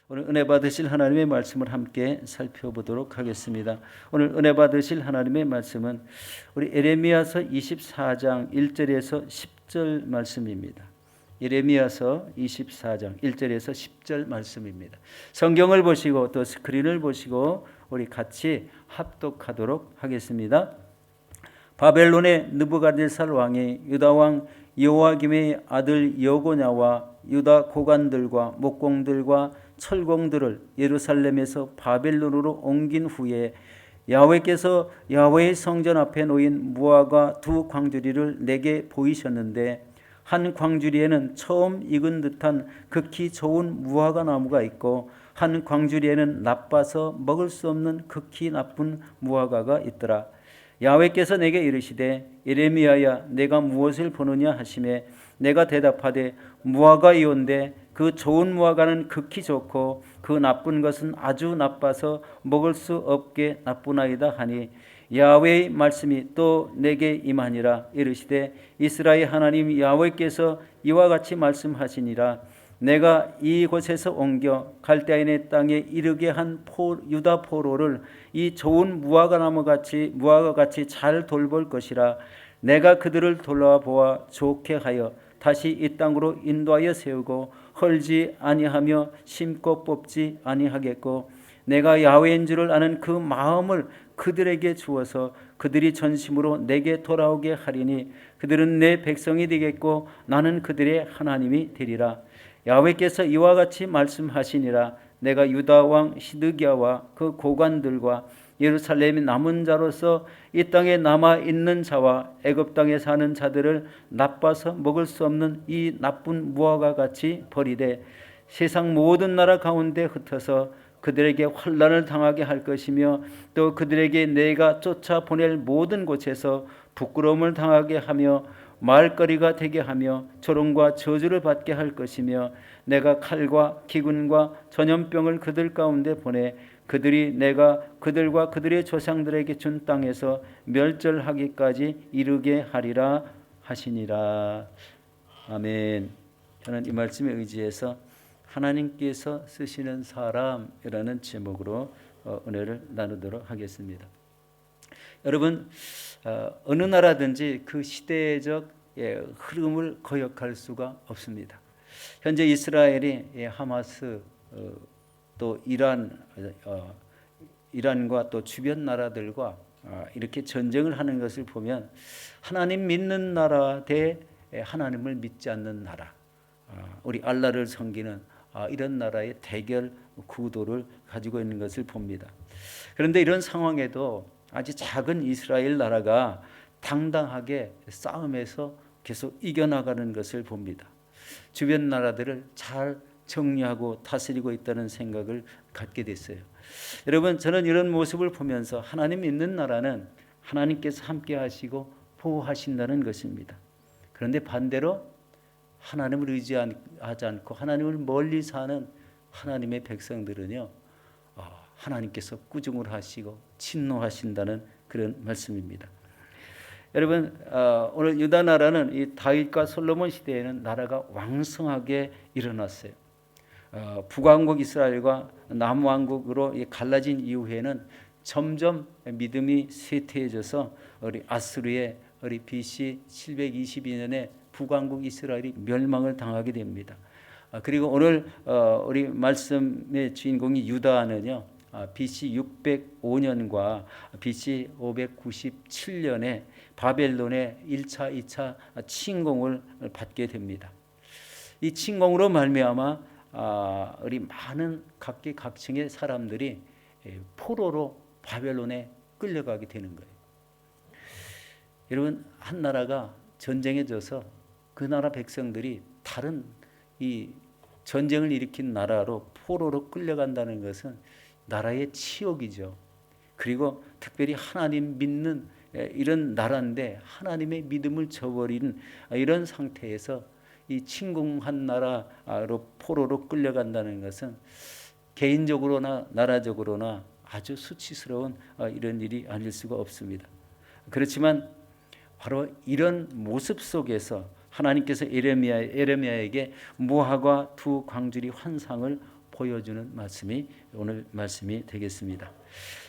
오늘 은혜 받으실 하나님의 말씀을 함께 살펴보도록 하겠습니다. 오늘 은혜 받으실 하나님의 말씀은 우리 에레미야서 24장 1절에서 10절 말씀입니다. 에레미야서 24장 1절에서 10절 말씀입니다. 성경을 보시고 또 스크린을 보시고 우리 같이 합독하도록 하겠습니다. 바벨론의 느부갓네살 왕이 유다 왕 여호야김의 아들 여고냐와 유다 고관들과 목공들과 철공들을 예루살렘에서 바벨론으로 옮긴 후에 야훼께서 야훼의 성전 앞에 놓인 무화과 두 광주리를 내게 보이셨는데 한 광주리에는 처음 익은 듯한 극히 좋은 무화과 나무가 있고 한 광주리에는 나빠서 먹을 수 없는 극히 나쁜 무화과가 있더라. 야훼께서 내게 이르시되 예레미야야 내가 무엇을 보느냐 하시매 내가 대답하되 무화과이온데 그 좋은 무화과는 극히 좋고 그 나쁜 것은 아주 나빠서 먹을 수 없게 나쁘나이다 하니 야훼의 말씀이 또 내게 임하니라. 이르시되 이스라엘 하나님 야훼께서 이와 같이 말씀하시니라. 내가 이곳에서 옮겨 갈대아인의 땅에 이르게 한 유다 포로를 이 좋은 무화과같이 잘 돌볼 것이라. 내가 그들을 돌아보아 좋게 하여 다시 이 땅으로 인도하여 세우고 헐지 아니하며 심고 뽑지 아니하겠고 내가 야훼인 줄을 아는 그 마음을 그들에게 주어서 그들이 전심으로 내게 돌아오게 하리니 그들은 내 백성이 되겠고 나는 그들의 하나님이 되리라. 야훼께서 이와 같이 말씀하시니라. 내가 유다 왕 시드기야와 그 고관들과 예루살렘의 남은 자로서 이 땅에 남아 있는 자와 애굽 땅에 사는 자들을 나빠서 먹을 수 없는 이 나쁜 무화과 같이 버리되 세상 모든 나라 가운데 흩어서 그들에게 환난을 당하게 할 것이며 또 그들에게 내가 쫓아 보낼 모든 곳에서 부끄러움을 당하게 하며 말거리가 되게 하며 조롱과 저주를 받게 할 것이며 내가 칼과 기근과 전염병을 그들 가운데 보내 그들이 내가 그들과 그들의 조상들에게 준 땅에서 멸절하기까지 이르게 하리라 하시니라. 아멘. 저는 이 말씀에 의지해서 하나님께서 쓰시는 사람이라는 제목으로 은혜를 나누도록 하겠습니다. 여러분, 어느 나라든지 그 시대적 흐름을 거역할 수가 없습니다. 현재 이스라엘이 하마스 또 이란과 또 주변 나라들과 이렇게 전쟁을 하는 것을 보면 하나님 믿는 나라 대 하나님을 믿지 않는 나라, 우리 알라를 섬기는 이런 나라의 대결 구도를 가지고 있는 것을 봅니다. 그런데 이런 상황에도 아주 작은 이스라엘 나라가 당당하게 싸움에서 계속 이겨나가는 것을 봅니다. 주변 나라들을 잘 정리하고 다스리고 있다는 생각을 갖게 됐어요. 여러분, 저는 이런 모습을 보면서 하나님 믿는 나라는 하나님께서 함께 하시고 보호하신다는 것입니다. 그런데 반대로 하나님을 의지하지 않고 하나님을 멀리 사는 하나님의 백성들은요, 하나님께서 꾸중을 하시고 진노하신다는 그런 말씀입니다. 여러분, 오늘 유다 나라는 이 다윗과 솔로몬 시대에는 나라가 왕성하게 일어났어요. 북왕국 이스라엘과 남왕국으로 갈라진 이후에는 점점 믿음이 쇠퇴해져서 우리 아수르의 우리 BC 722년에 북왕국 이스라엘이 멸망을 당하게 됩니다. 그리고 오늘 우리 말씀의 주인공이 유다는요, BC 605년과 BC 597년에 바벨론의 1차, 2차 침공을 받게 됩니다. 이 침공으로 말미암아 우리 많은 각계각층의 사람들이 포로로 바벨론에 끌려가게 되는 거예요. 여러분, 한 나라가 전쟁에 져서 그 나라 백성들이 다른 이 전쟁을 일으킨 나라로 포로로 끌려간다는 것은 나라의 치욕이죠. 그리고 특별히 하나님 믿는 이런 나라인데 하나님의 믿음을 저버리는 이런 상태에서 이 침공한 나라로 포로로 끌려간다는 것은 개인적으로나 나라적으로나 아주 수치스러운 이런 일이 아닐 수가 없습니다. 그렇지만 바로 이런 모습 속에서 하나님께서 에레미야에게 무화과 두 광주리 환상을 보여주는 말씀이 오늘 말씀이 되겠습니다.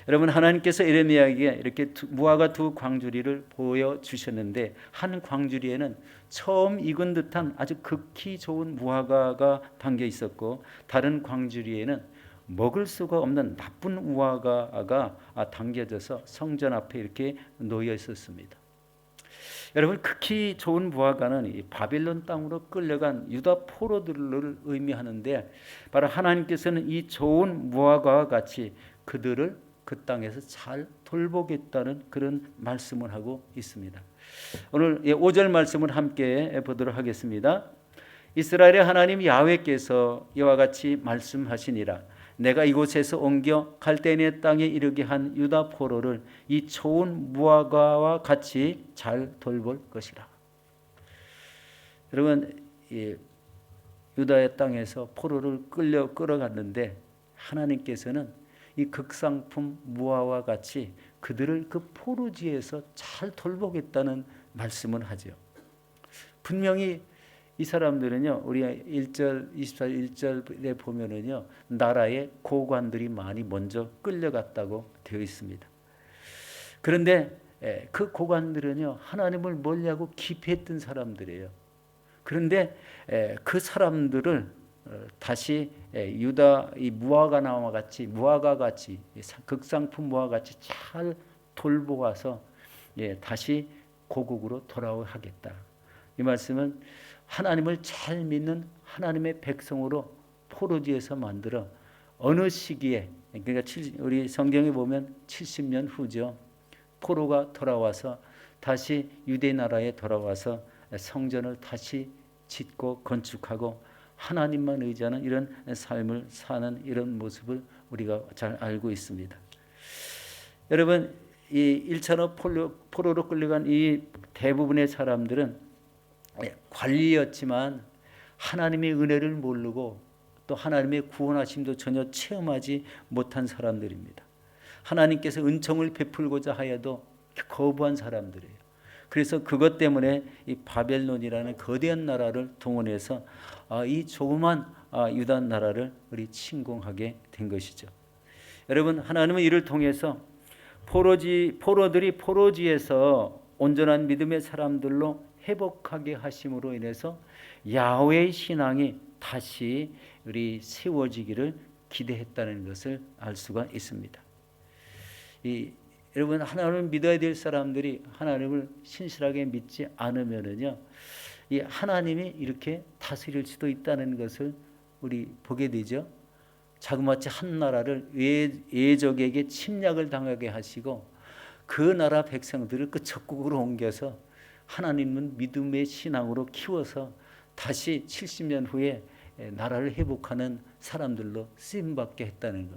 여러분, 하나님께서 에레미야에게 이렇게 무화과 두 광주리를 보여주셨는데, 한 광주리에는 처음 익은 듯한 아주 극히 좋은 무화과가 담겨 있었고, 다른 광주리에는 먹을 수가 없는 나쁜 무화과가 담겨져서 성전 앞에 이렇게 놓여 있었습니다. 여러분, 극히 좋은 무화과는 이 바벨론 땅으로 끌려간 유다 포로들을 의미하는데, 바로 하나님께서는 이 좋은 무화과와 같이 그들을 그 땅에서 잘 돌보겠다는 그런 말씀을 하고 있습니다. 오늘 5절 말씀을 함께 보도록 하겠습니다. 이스라엘의 하나님 야훼께서 이와 같이 말씀하시니라. 내가 이곳에서 옮겨 갈대네 땅에 이르게 한 유다 포로를 이 좋은 무화과와 같이 잘 돌볼 것이라. 여러분, 유다의 땅에서 포로를 끌어갔는데 하나님께서는 이 극상품 무화과와 같이 그들을 그 포로지에서 잘 돌보겠다는 말씀을 하죠. 분명히 이 사람들은요, 우리가 1절, 24절 1절에 보면은요, 나라의 고관들이 많이 먼저 끌려갔다고 되어 있습니다. 그런데 그 고관들은요, 하나님을 멀리하고 기피했던 사람들이에요. 그런데 그 사람들을 다시 유다 이 무화과나와 같이 극상품 무화과 같이 잘 돌보아서 다시 고국으로 돌아오겠다. 이 말씀은 하나님을 잘 믿는 하나님의 백성으로 포로지에서 만들어 어느 시기에, 그러니까 우리 성경에 보면 70년 후죠. 포로가 돌아와서 다시 유대 나라에 돌아와서 성전을 다시 짓고 건축하고 하나님만 의지하는 이런 삶을 사는 이런 모습을 우리가 잘 알고 있습니다. 여러분, 이 1천억 포로로 끌려간 이 대부분의 사람들은 관리였지만 하나님의 은혜를 모르고 또 하나님의 구원하심도 전혀 체험하지 못한 사람들입니다. 하나님께서 은총을 베풀고자 하여도 거부한 사람들이에요. 그래서 그것 때문에 이 바벨론이라는 거대한 나라를 동원해서 이 조그만 유다 나라를 우리 침공하게 된 것이죠. 여러분, 하나님은 이를 통해서 포로들이 포로지에서 온전한 믿음의 사람들로 회복하게 하심으로 인해서 야훼의 신앙이 다시 우리 세워지기를 기대했다는 것을 알 수가 있습니다. 여러분, 하나님을 믿어야 될 사람들이 하나님을 신실하게 믿지 않으면은요, 이 하나님이 이렇게 다스릴 수도 있다는 것을 우리 보게 되죠. 자그마치 한 나라를 외적에게 침략을 당하게 하시고 그 나라 백성들을 그 적국으로 옮겨서 하나님은 믿음의 신앙으로 키워서 다시 70년 후에 나라를 회복하는 사람들로 쓰임받게 했다는 것.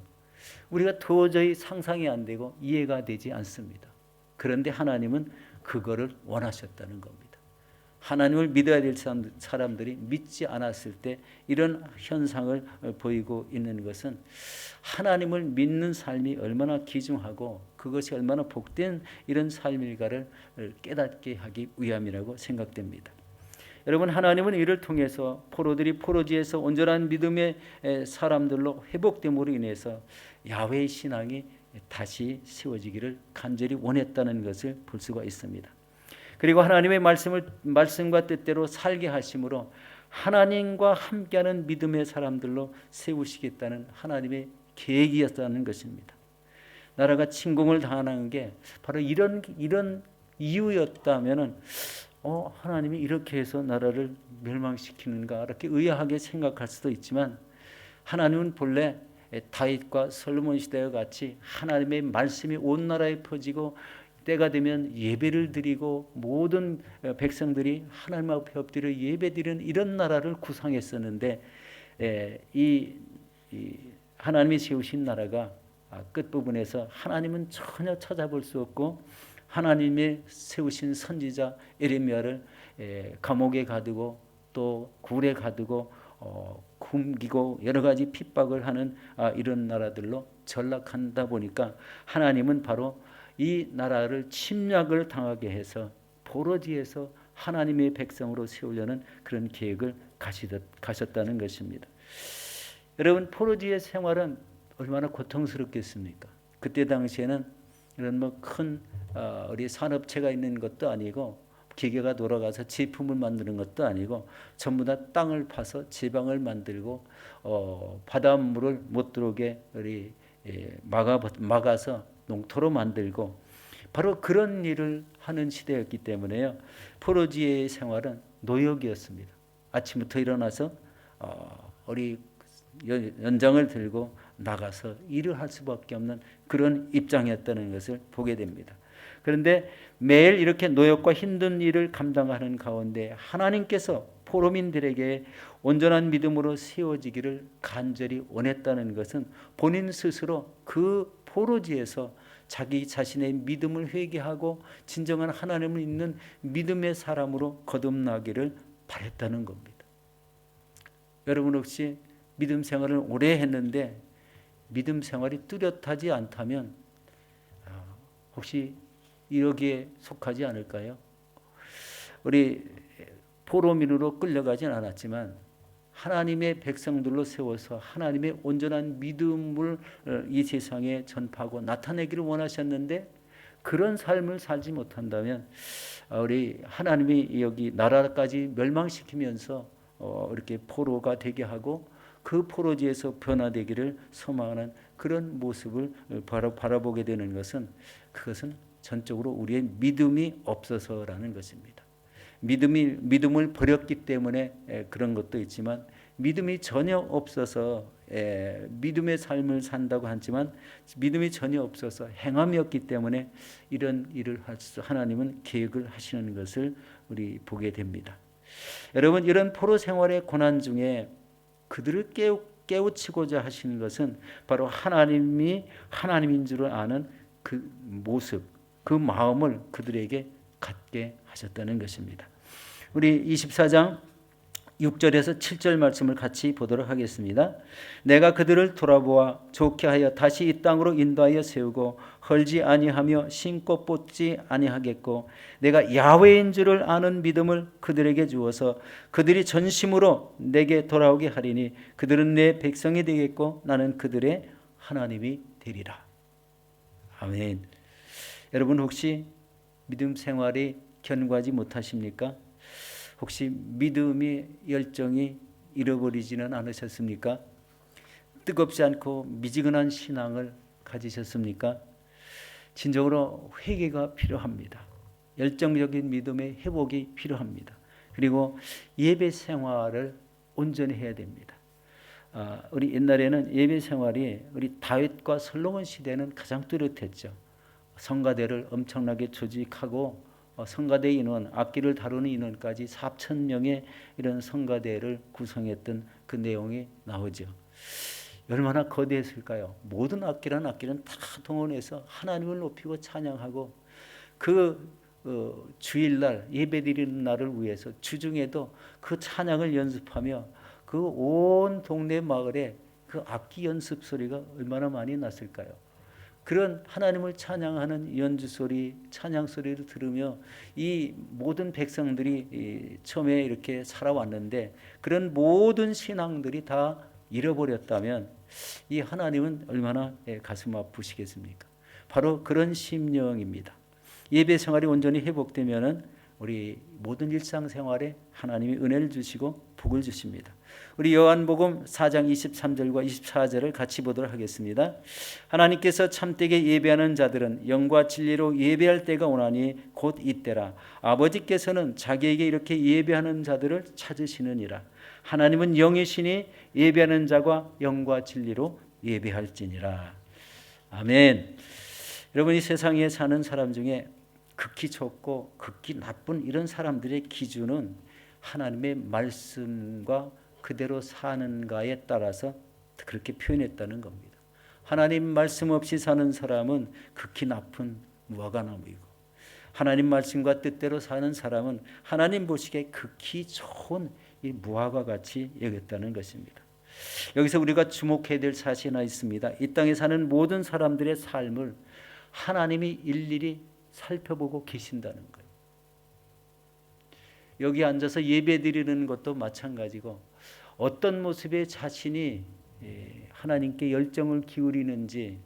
우리가 도저히 상상이 안 되고 이해가 되지 않습니다. 그런데 하나님은 그거를 원하셨다는 겁니다. 하나님을 믿어야 될 사람들이 믿지 않았을 때 이런 현상을 보이고 있는 것은 하나님을 믿는 삶이 얼마나 귀중하고 그것이 얼마나 복된 이런 삶일까를 깨닫게 하기 위함이라고 생각됩니다. 여러분, 하나님은 이를 통해서 포로들이 포로지에서 온전한 믿음의 사람들로 회복됨으로 인해서 야훼의 신앙이 다시 세워지기를 간절히 원했다는 것을 볼 수가 있습니다. 그리고 하나님의 말씀과 뜻대로 살게 하심으로 하나님과 함께하는 믿음의 사람들로 세우시겠다는 하나님의 계획이었다는 것입니다. 나라가 침공을 당하는 게 바로 이런 이유였다면은 하나님이 이렇게 해서 나라를 멸망시키는가 이렇게 의아하게 생각할 수도 있지만, 하나님은 본래 다윗과 솔로몬 시대와 같이 하나님의 말씀이 온 나라에 퍼지고 때가 되면 예배를 드리고 모든 백성들이 하나님 앞에 엎드려 예배드리는 이런 나라를 구상했었는데, 이 하나님이 세우신 나라가 끝부분에서 하나님은 전혀 찾아볼 수 없고 하나님의 세우신 선지자 에레미야를 감옥에 가두고 또 굴에 가두고 굶기고 여러 가지 핍박을 하는 이런 나라들로 전락한다 보니까 하나님은 바로 이 나라를 침략을 당하게 해서 포로지에서 하나님의 백성으로 세우려는 그런 계획을 가셨다는 것입니다. 여러분, 포로지의 생활은 얼마나 고통스럽겠습니까? 그때 당시에는 이런 뭐 큰 우리 산업체가 있는 것도 아니고 기계가 돌아가서 제품을 만드는 것도 아니고 전부 다 땅을 파서 지방을 만들고 바닷물을 못 들어오게 우리 막아서 농토로 만들고 바로 그런 일을 하는 시대였기 때문에요. 포로지의 생활은 노역이었습니다. 아침부터 일어나서 우리 연장을 들고 나가서 일을 할 수밖에 없는 그런 입장이었다는 것을 보게 됩니다. 그런데 매일 이렇게 노역과 힘든 일을 감당하는 가운데 하나님께서 포로민들에게 온전한 믿음으로 세워지기를 간절히 원했다는 것은 본인 스스로 그 포로지에서 자기 자신의 믿음을 회개하고 진정한 하나님을 믿는 믿음의 사람으로 거듭나기를 바랬다는 겁니다. 여러분 혹시 믿음 생활을 오래 했는데 믿음 생활이 뚜렷하지 않다면 혹시 여기에 속하지 않을까요? 우리 포로민으로 끌려가진 않았지만 하나님의 백성들로 세워서 하나님의 온전한 믿음을 이 세상에 전파하고 나타내기를 원하셨는데 그런 삶을 살지 못한다면 우리 하나님이 여기 나라까지 멸망시키면서 이렇게 포로가 되게 하고 그 포로지에서 변화되기를 소망하는 그런 모습을 바라보게 되는 것은 그것은 전적으로 우리의 믿음이 없어서라는 것입니다. 믿음을 버렸기 때문에 그런 것도 있지만 믿음이 전혀 없어서 믿음의 삶을 산다고 하지만 믿음이 전혀 없어서 행함이 없기 때문에 이런 일을 하나님은 계획을 하시는 것을 우리 보게 됩니다. 여러분, 이런 포로 생활의 고난 중에 그들을 깨우치고자 하시는 것은 바로 하나님이 하나님인 줄 아는 그 모습, 그 마음을 그들에게 갖게 하셨다는 것입니다. 우리 24장 6절에서 7절 말씀을 같이 보도록 하겠습니다. 내가 그들을 돌아보아 좋게 하여 다시 이 땅으로 인도하여 세우고 헐지 아니하며 심고 뽑지 아니하겠고 내가 야훼인 줄을 아는 믿음을 그들에게 주어서 그들이 전심으로 내게 돌아오게 하리니 그들은 내 백성이 되겠고 나는 그들의 하나님이 되리라. 아멘. 여러분 혹시 믿음 생활이 견고하지 못하십니까? 혹시 믿음의 열정이 잃어버리지는 않으셨습니까? 뜨겁지 않고 미지근한 신앙을 가지셨습니까? 진정으로 회개가 필요합니다. 열정적인 믿음의 회복이 필요합니다. 그리고 예배 생활을 온전히 해야 됩니다. 우리 옛날에는 예배 생활이 우리 다윗과 솔로몬 시대는 가장 뚜렷했죠. 성가대를 엄청나게 조직하고 성가대 인원, 악기를 다루는 인원까지 4,000명의 이런 성가대를 구성했던 그 내용이 나오죠. 얼마나 거대했을까요? 모든 악기는 다 동원해서 하나님을 높이고 찬양하고 그 주일날 예배드리는 날을 위해서 주중에도 그 찬양을 연습하며 그 온 동네 마을에 그 악기 연습 소리가 얼마나 많이 났을까요? 그런 하나님을 찬양하는 연주 소리, 찬양 소리를 들으며 이 모든 백성들이 처음에 이렇게 살아왔는데 그런 모든 신앙들이 다 잃어버렸다면 이 하나님은 얼마나 가슴 아프시겠습니까? 바로 그런 심령입니다. 예배 생활이 온전히 회복되면은 우리 모든 일상생활에 하나님이 은혜를 주시고 복을 주십니다. 우리 요한복음 4장 23절과 24절을 같이 보도록 하겠습니다. 하나님께서 참되게 예배하는 자들은 영과 진리로 예배할 때가 오나니 곧 이때라. 아버지께서는 자기에게 이렇게 예배하는 자들을 찾으시느니라. 하나님은 영이시니 예배하는 자가 영과 진리로 예배할지니라. 아멘. 여러분, 이 세상에 사는 사람 중에 극히 좋고 극히 나쁜 이런 사람들의 기준은 하나님의 말씀과 그대로 사는가에 따라서 그렇게 표현했다는 겁니다. 하나님 말씀 없이 사는 사람은 극히 나쁜 무화과나무이고 하나님 말씀과 뜻대로 사는 사람은 하나님 보시기에 극히 좋은 이 무화과같이 여겼다는 것입니다. 여기서 우리가 주목해야 될 사실이 하나 있습니다. 이 땅에 사는 모든 사람들의 삶을 하나님이 일일이 살펴보고 계신다는 거예요. 여기 앉아서 예배드리는 것도 마찬가지고 어떤 모습의 자신이 하나님께 열정을 기울이는지,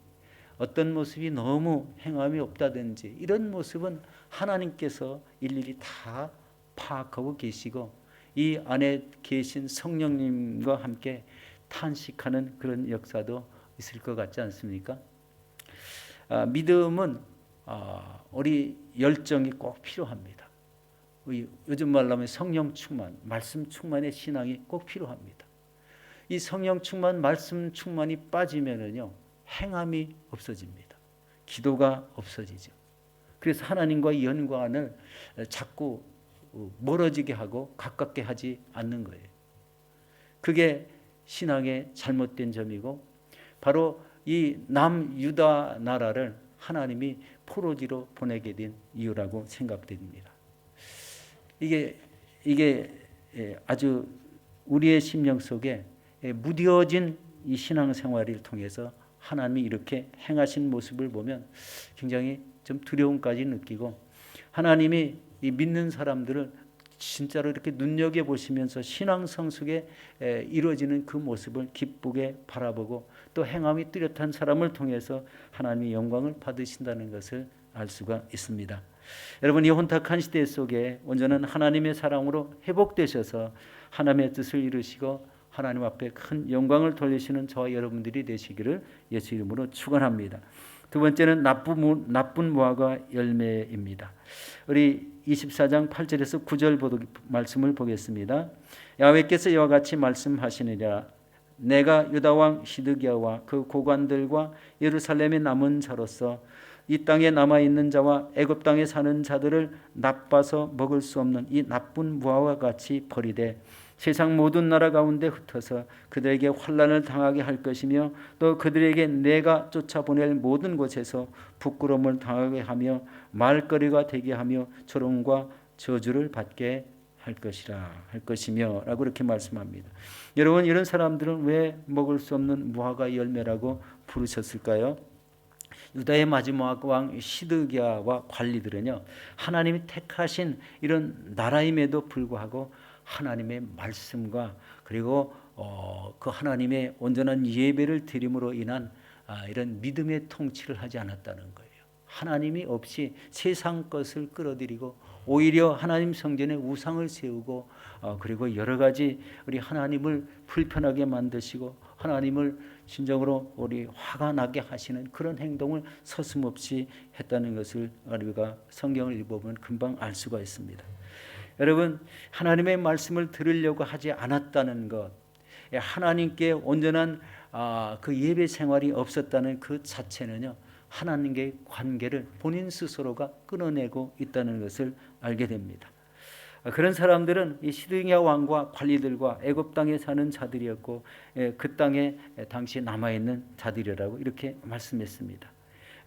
어떤 모습이 너무 행함이 없다든지, 이런 모습은 하나님께서 일일이 다 파악하고 계시고 이 안에 계신 성령님과 함께 탄식하는 그런 역사도 있을 것 같지 않습니까? 믿음은 우리 열정이 꼭 필요합니다. 요즘 말로 하면 성령 충만, 말씀 충만의 신앙이 꼭 필요합니다. 이 성령 충만, 말씀 충만이 빠지면은요, 행함이 없어집니다. 기도가 없어지죠. 그래서 하나님과의 연관을 자꾸 멀어지게 하고 가깝게 하지 않는 거예요. 그게 신앙의 잘못된 점이고, 바로 이 남유다 나라를 하나님이 포로지로 보내게 된 이유라고 생각됩니다. 이게 아주 우리의 심령 속에 무뎌진 이 신앙생활을 통해서 하나님이 이렇게 행하신 모습을 보면 굉장히 좀 두려움까지 느끼고, 하나님이 이 믿는 사람들을 진짜로 이렇게 눈여겨보시면서 신앙 성숙에 이루어지는 그 모습을 기쁘게 바라보고 또 행함이 뚜렷한 사람을 통해서 하나님의 영광을 받으신다는 것을 알 수가 있습니다. 여러분, 이 혼탁한 시대 속에 온전한 하나님의 사랑으로 회복되셔서 하나님의 뜻을 이루시고 하나님 앞에 큰 영광을 돌리시는 저와 여러분들이 되시기를 예수 이름으로 축원합니다. 두 번째는 나쁜 무화과 열매입니다. 우리 24장 8절에서 9절 말씀을 보겠습니다. 야훼께서 이와 같이 말씀하시느니라. 내가 유다 왕 시드기야와 그 고관들과 예루살렘에 남은 자로서 이 땅에 남아있는 자와 애굽 땅에 사는 자들을 나빠서 먹을 수 없는 이 나쁜 무화과 같이 버리되 세상 모든 나라 가운데 흩어서 그들에게 환난을 당하게 할 것이며 또 그들에게 내가 쫓아보낼 모든 곳에서 부끄러움을 당하게 하며 말거리가 되게 하며 조롱과 저주를 받게 할 것이며 라고 이렇게 말씀합니다. 여러분, 이런 사람들은 왜 먹을 수 없는 무화과 열매라고 부르셨을까요? 유다의 마지막 왕 시드기야와 관리들은요, 하나님이 택하신 이런 나라임에도 불구하고 하나님의 말씀과 그리고 그 하나님의 온전한 예배를 드림으로 인한 이런 믿음의 통치를 하지 않았다는 거예요. 하나님이 없이 세상 것을 끌어들이고 오히려 하나님 성전에 우상을 세우고 그리고 여러 가지 우리 하나님을 불편하게 만드시고 하나님을 진정으로 우리 화가 나게 하시는 그런 행동을 서슴없이 했다는 것을 우리가 성경을 읽어보면 금방 알 수가 있습니다. 여러분, 하나님의 말씀을 들으려고 하지 않았다는 것, 하나님께 온전한 그 예배 생활이 없었다는 그 자체는요, 하나님과의 관계를 본인 스스로가 끊어내고 있다는 것을 알게 됩니다. 그런 사람들은 이 시드기야 왕과 관리들과 애굽 땅에 사는 자들이었고 그 땅에 당시 남아있는 자들이라고 이렇게 말씀했습니다.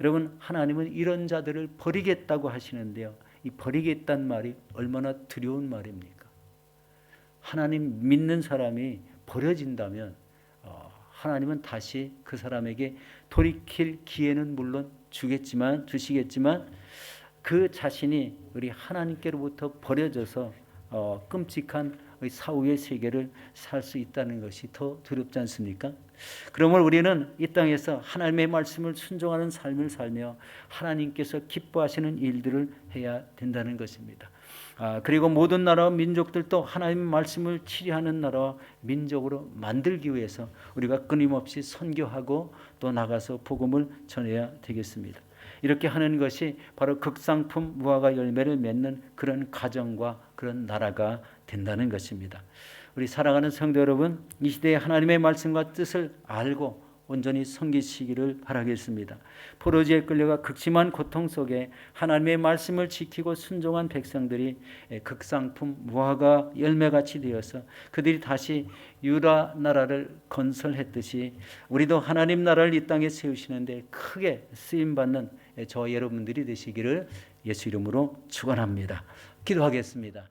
여러분, 하나님은 이런 자들을 버리겠다고 하시는데요, 이 버리겠다는 말이 얼마나 두려운 말입니까? 하나님 믿는 사람이 버려진다면 하나님은 다시 그 사람에게 돌이킬 기회는 물론 주시겠지만 그 자신이 우리 하나님께로부터 버려져서 끔찍한 사후의 세계를 살 수 있다는 것이 더 두렵지 않습니까? 그러므로 우리는 이 땅에서 하나님의 말씀을 순종하는 삶을 살며 하나님께서 기뻐하시는 일들을 해야 된다는 것입니다. 그리고 모든 나라와 민족들도 하나님의 말씀을 치리하는 나라와 민족으로 만들기 위해서 우리가 끊임없이 선교하고 또 나가서 복음을 전해야 되겠습니다. 이렇게 하는 것이 바로 극상품 무화과 열매를 맺는 그런 가정과 그런 나라가 된다는 것입니다. 우리 사랑하는 성도 여러분, 이 시대에 하나님의 말씀과 뜻을 알고 온전히 섬기시기를 바라겠습니다. 포로지에 끌려가 극심한 고통 속에 하나님의 말씀을 지키고 순종한 백성들이 극상품 무화과 열매같이 되어서 그들이 다시 유다 나라를 건설했듯이 우리도 하나님 나라를 이 땅에 세우시는데 크게 쓰임받는 저와 여러분들이 되시기를 예수 이름으로 축원합니다. 기도하겠습니다.